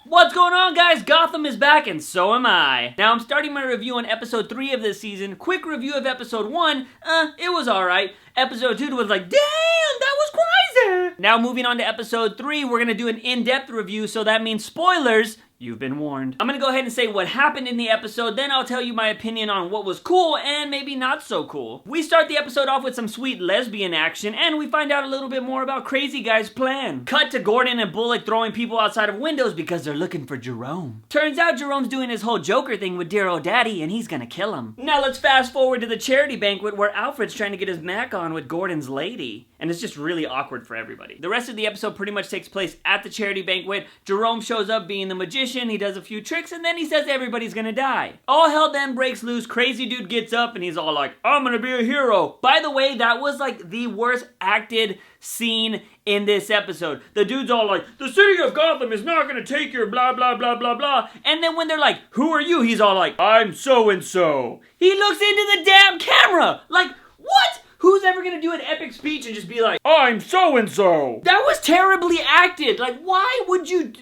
What's going on, guys? Gotham is back, and so am I. Now, I'm starting my review on episode 3 of this season. Quick review of episode 1. It was alright. Episode 2 was like, damn, that was crazy. Now, moving on to episode 3, we're gonna do an in-depth review, so that means spoilers. You've been warned. I'm gonna go ahead and say what happened in the episode, then I'll tell you my opinion on what was cool and maybe not so cool. We start the episode off with some sweet lesbian action, and we find out a little bit more about Crazy Guy's plan. Cut to Gordon and Bullock throwing people outside of windows because they're looking for Jerome. Turns out Jerome's doing his whole Joker thing with dear old daddy, and he's gonna kill him. Now let's fast forward to the charity banquet where Alfred's trying to get his Mac on with Gordon's lady. And it's just really awkward for everybody. The rest of the episode pretty much takes place at the charity banquet. Jerome shows up being the magician, he does a few tricks, and then he says everybody's gonna die. All hell then breaks loose. Crazy dude gets up and he's all like, I'm gonna be a hero. By the way, that was like the worst acted scene in this episode. The dude's all like, the city of Gotham is not gonna take your blah blah blah blah blah. And then when they're like, who are you? He's all like, I'm so and so. He looks into the damn camera. Like, what? Who's ever gonna do an epic speech and just be like, I'm so-and-so? That was terribly acted. Like, why would you,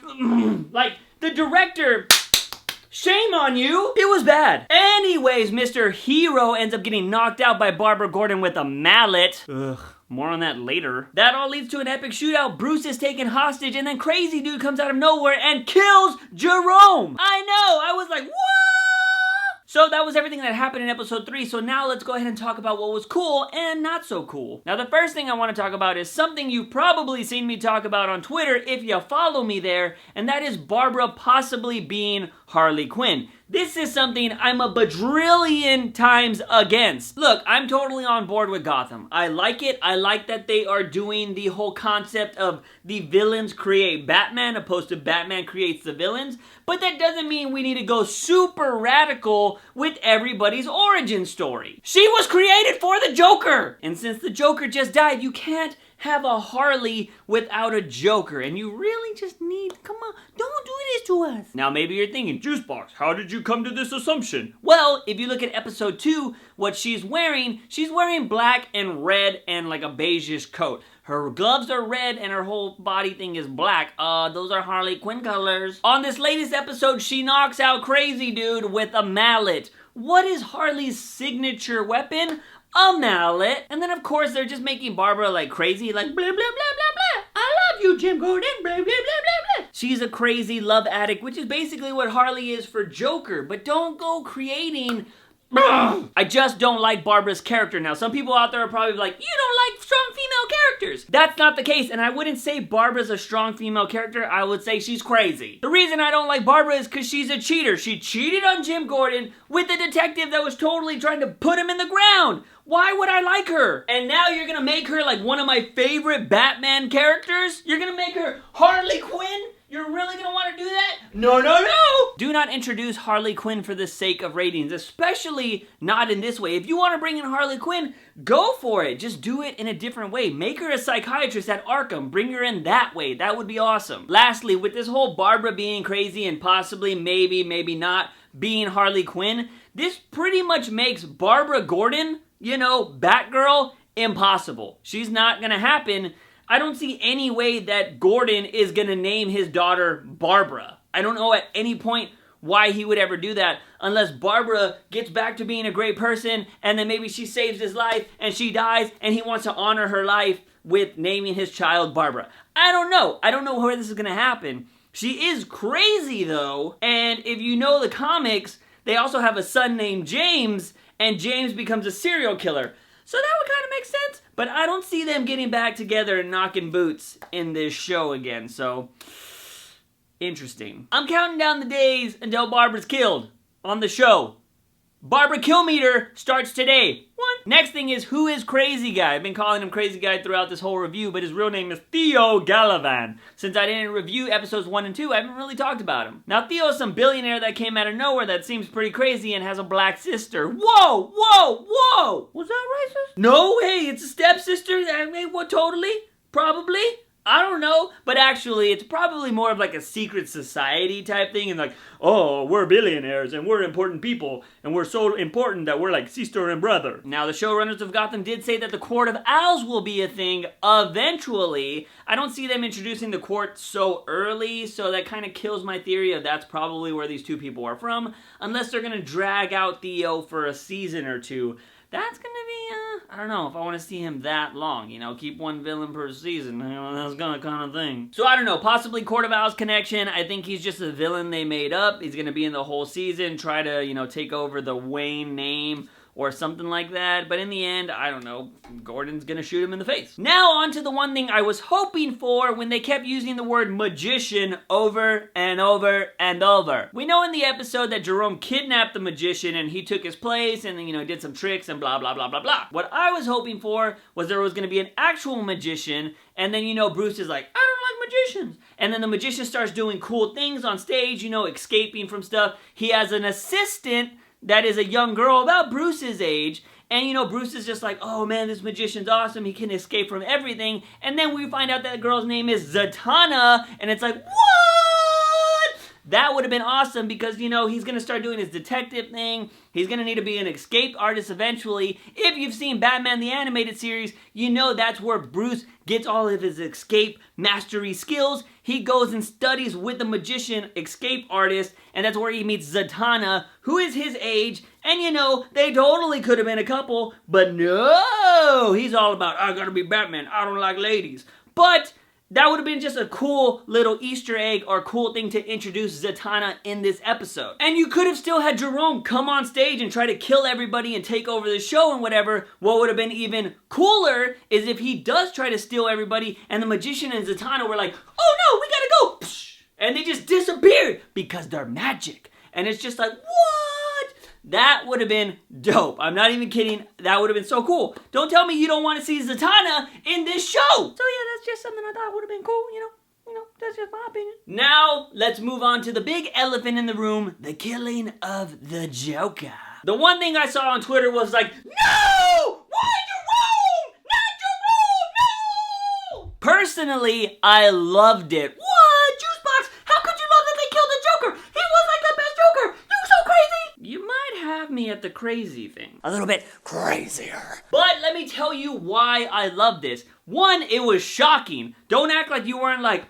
like, the director, shame on you. It was bad. Anyways, Mr. Hero ends up getting knocked out by Barbara Gordon with a mallet. Ugh. More on that later. That all leads to an epic shootout. Bruce is taken hostage, and then Crazy Dude comes out of nowhere and kills Jerome. I know. I was like, what? So that was everything that happened in episode 3, so now let's go ahead and talk about what was cool and not so cool. Now the first thing I want to talk about is something you've probably seen me talk about on Twitter if you follow me there, and that is Barbara possibly being Harley Quinn. This is something I'm a bajillion times against. Look, I'm totally on board with Gotham. I like it. I like that they are doing the whole concept of the villains create Batman opposed to Batman creates the villains. But that doesn't mean we need to go super radical with everybody's origin story. She was created for the Joker. And since the Joker just died, you can't have a Harley without a Joker. And you really just need, come on, don't do this to us. Now maybe you're thinking, Juicebox, how did you come to this assumption? Well, if you look at episode 2, what she's wearing black and red and like a beigeish coat. Her gloves are red and her whole body thing is black. Those are Harley Quinn colors. On this latest episode, she knocks out Crazy Dude with a mallet. What is Harley's signature weapon? A mallet. And then of course they're just making Barbara like crazy, like blah blah blah blah blah. I love you, Jim Gordon, blah blah blah blah blah. She's a crazy love addict, which is basically what Harley is for Joker. But don't go creating I just don't like Barbara's character. Now, some people out there are probably like, you don't like strong female characters. That's not the case, and I wouldn't say Barbara's a strong female character. I would say she's crazy. The reason I don't like Barbara is because she's a cheater. She cheated on Jim Gordon with a detective that was totally trying to put him in the ground. Why would I like her? And now you're gonna make her like one of my favorite Batman characters? You're gonna make her Harley Quinn? You're really gonna want to do that? No, no, no! Do not introduce Harley Quinn for the sake of ratings, especially not in this way. If you want to bring in Harley Quinn, go for it. Just do it in a different way. Make her a psychiatrist at Arkham. Bring her in that way. That would be awesome. Lastly, with this whole Barbara being crazy and possibly, maybe not being Harley Quinn, this pretty much makes Barbara Gordon, you know, Batgirl, impossible. She's not gonna happen. I don't see any way that Gordon is gonna name his daughter Barbara. I don't know at any point why he would ever do that unless Barbara gets back to being a great person and then maybe she saves his life and she dies and he wants to honor her life with naming his child Barbara. I don't know. I don't know where this is gonna happen. She is crazy though, and if you know the comics, they also have a son named James, and James becomes a serial killer. So that would kind of make sense, but I don't see them getting back together and knocking boots in this show again, so interesting. I'm counting down the days until Barbara's killed on the show. Barbara kill meter starts today. 1. Next thing is, who is Crazy Guy? I've been calling him Crazy Guy throughout this whole review, but his real name is Theo Gallivan. Since I didn't review episodes 1 and 2, I haven't really talked about him. Now, Theo's some billionaire that came out of nowhere that seems pretty crazy and has a black sister. Whoa, whoa, whoa! Was that racist? No, hey, it's a stepsister. I mean, what, totally? Probably? I don't know, but actually it's probably more of like a secret society type thing, and like, oh, we're billionaires and we're important people and we're so important that we're like sister and brother. Now the showrunners of Gotham did say that the Court of Owls will be a thing eventually. I don't see them introducing the court so early, so that kind of kills my theory of that's probably where these two people are from, unless they're gonna drag out Theo for a season or two. That's gonna be, I don't know if I want to see him that long, you know, keep one villain per season, you know, that's kind of thing. So I don't know, possibly Court of Owls connection. I think he's just a villain they made up. He's gonna be in the whole season, try to, you know, take over the Wayne name or something like that, but in the end, I don't know, Gordon's gonna shoot him in the face. Now on to the one thing I was hoping for when they kept using the word magician over and over and over. We know in the episode that Jerome kidnapped the magician and he took his place and then, you know, did some tricks and blah, blah, blah, blah, blah. What I was hoping for was there was gonna be an actual magician, and then, you know, Bruce is like, I don't like magicians. And then the magician starts doing cool things on stage, you know, escaping from stuff. He has an assistant that is a young girl about Bruce's age, and you know, Bruce is just like, oh man, this magician's awesome, he can escape from everything, and then we find out that the girl's name is Zatanna, and it's like, what? That would have been awesome because, you know, he's going to start doing his detective thing. He's going to need to be an escape artist eventually. If you've seen Batman the Animated Series, you know that's where Bruce gets all of his escape mastery skills. He goes and studies with the magician escape artist, and that's where he meets Zatanna, who is his age. And, you know, they totally could have been a couple, but no! He's all about, I gotta be Batman, I don't like ladies. But that would have been just a cool little Easter egg or cool thing to introduce Zatanna in this episode. And you could have still had Jerome come on stage and try to kill everybody and take over the show and whatever. What would have been even cooler is if he does try to steal everybody and the magician and Zatanna were like, oh no, we gotta go! Psh! And they just disappeared because they're magic. And it's just like, what? That would have been dope. I'm not even kidding. That would have been so cool. Don't tell me you don't want to see Zatanna in this show. So yeah, that's just something I thought would have been cool, you know, that's just my opinion. Now, let's move on to the big elephant in the room, the killing of the Joker. The one thing I saw on Twitter was like, no! Why Jerome? Not Jerome! No! Personally, I loved it. What? Juicebox, how could you love that they killed the Joker? He was like the best Joker. You so crazy. You might have me at the crazy thing. A little bit crazier. But let me tell you why I love this. One, it was shocking. Don't act like you weren't like...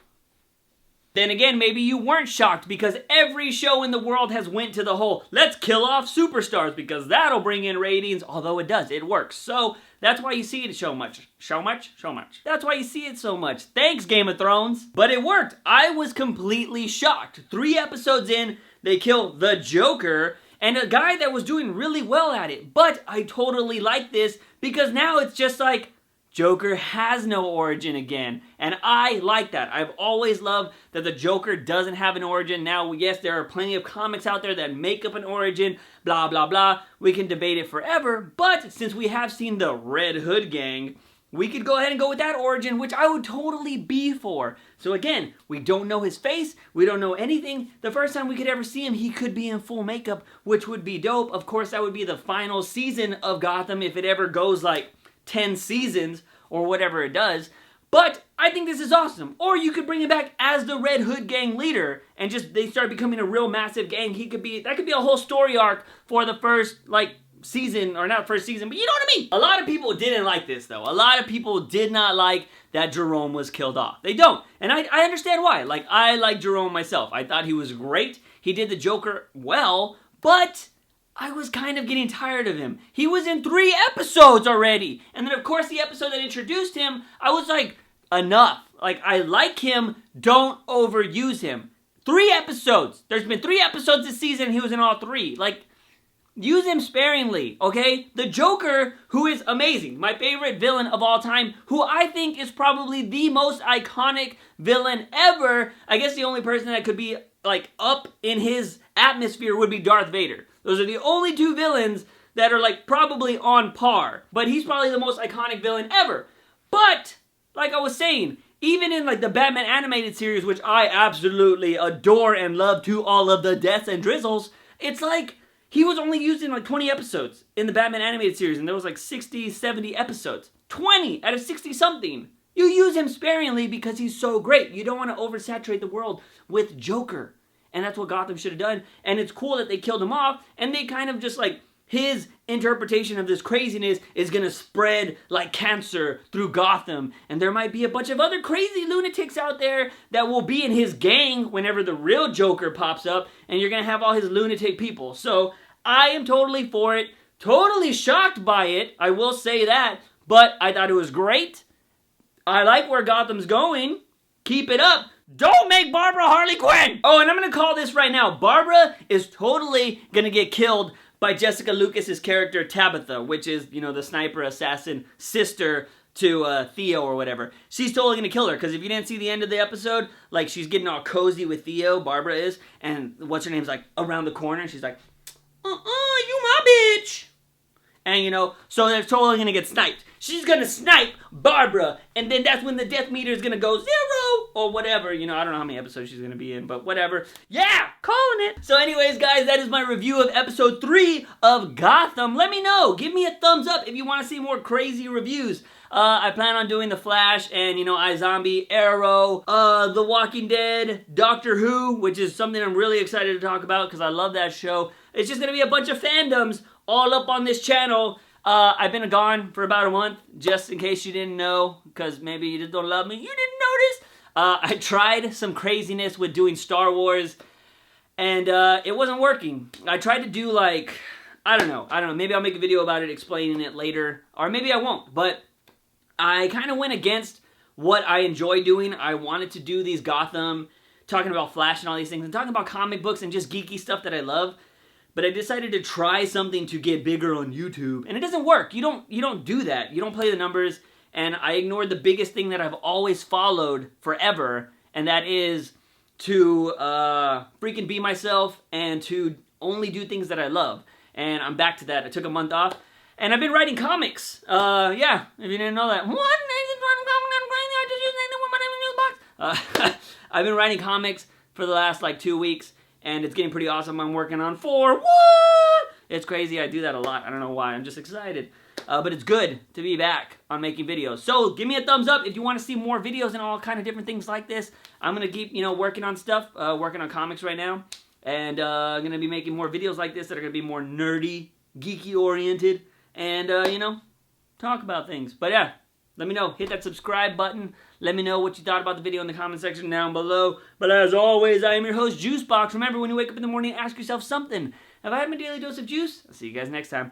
Then again, maybe you weren't shocked because every show in the world has went to the whole, let's kill off superstars because that'll bring in ratings, although it does, it works. So that's why you see it so much. So much? That's why you see it so much. Thanks, Game of Thrones. But it worked. I was completely shocked. 3 episodes in, they kill the Joker, and a guy that was doing really well at it. But I totally like this because now it's just like, Joker has no origin again, and I like that. I've always loved that the Joker doesn't have an origin. Now, yes, there are plenty of comics out there that make up an origin, blah, blah, blah. We can debate it forever, but since we have seen the Red Hood gang, we could go ahead and go with that origin, which I would totally be for. So again, we don't know his face, we don't know anything. The first time we could ever see him, he could be in full makeup, which would be dope. Of course, that would be the final season of Gotham if it ever goes like 10 seasons or whatever it does. But I think this is awesome. Or you could bring him back as the Red Hood gang leader and just they start becoming a real massive gang. That could be a whole story arc for the first like season, or not first season, but you know what I mean. A lot of people didn't like this though. A lot of people did not like that Jerome was killed off. They don't. And I understand why. Like, I like Jerome myself. I thought he was great. He did the Joker well, but I was kind of getting tired of him. He was in 3 episodes already. And then, of course, the episode that introduced him, I was like, enough. Like, I like him. Don't overuse him. 3 episodes. There's been 3 episodes this season. He was in all 3. Like, use him sparingly, okay? The Joker, who is amazing. My favorite villain of all time, who I think is probably the most iconic villain ever. I guess the only person that could be, like, up in his atmosphere would be Darth Vader. Those are the only 2 villains that are like probably on par. But he's probably the most iconic villain ever. But, like I was saying, even in like the Batman animated series, which I absolutely adore and love to all of the deaths and drizzles, it's like he was only used in like 20 episodes in the Batman animated series. And there was like 60, 70 episodes. 20 out of 60 something. You use him sparingly because he's so great. You don't want to oversaturate the world with Joker. And that's what Gotham should have done. And it's cool that they killed him off, and they kind of just like, his interpretation of this craziness is going to spread like cancer through Gotham. And there might be a bunch of other crazy lunatics out there that will be in his gang whenever the real Joker pops up. And you're going to have all his lunatic people. So I am totally for it. Totally shocked by it. I will say that. But I thought it was great. I like where Gotham's going. Keep it up. Don't make Barbara Harley Quinn! Oh, and I'm going to call this right now. Barbara is totally going to get killed by Jessica Lucas's character Tabitha, which is, you know, the sniper assassin sister to Theo or whatever. She's totally gonna kill her, because if you didn't see the end of the episode, like, she's getting all cozy with Theo, Barbara is, and what's her name's like around the corner, and she's like, you my bitch! And, you know, so they're totally gonna get sniped. She's gonna snipe Barbara, and then that's when the death meter is gonna go 0, or whatever. You know, I don't know how many episodes she's gonna be in, but whatever. Yeah, calling it. So anyways, guys, that is my review of episode 3 of Gotham. Let me know. Give me a thumbs up if you want to see more crazy reviews. I plan on doing The Flash and, you know, iZombie, Arrow, The Walking Dead, Doctor Who, which is something I'm really excited to talk about because I love that show. It's just gonna be a bunch of fandoms all up on this channel. I've been gone for about a month, just in case you didn't know, because maybe you just don't love me. You didn't notice. I tried some craziness with doing Star Wars, and it wasn't working. I tried to do, like, I don't know. Maybe I'll make a video about it, explaining it later, or maybe I won't. But I kind of went against what I enjoy doing. I wanted to do these Gotham, talking about Flash and all these things, and talking about comic books and just geeky stuff that I love. But I decided to try something to get bigger on YouTube. And it doesn't work. You don't do that. You don't play the numbers. And I ignored the biggest thing that I've always followed forever. And that is to freaking be myself and to only do things that I love. And I'm back to that. I took a month off. And I've been writing comics. Yeah, if you didn't know that. What? I've been writing comics for the last like 2 weeks. And it's getting pretty awesome. I'm working on 4. What? It's crazy. I do that a lot. I don't know why. I'm just excited. But it's good to be back on making videos. So give me a thumbs up if you want to see more videos and all kind of different things like this. I'm going to keep, you know, working on stuff. Working on comics right now. And I'm going to be making more videos like this that are going to be more nerdy, geeky oriented. And, you know, talk about things. But yeah. Let me know. Hit that subscribe button. Let me know what you thought about the video in the comment section down below. But as always, I am your host, Juicebox. Remember, when you wake up in the morning, ask yourself something. Have I had my daily dose of juice? I'll see you guys next time.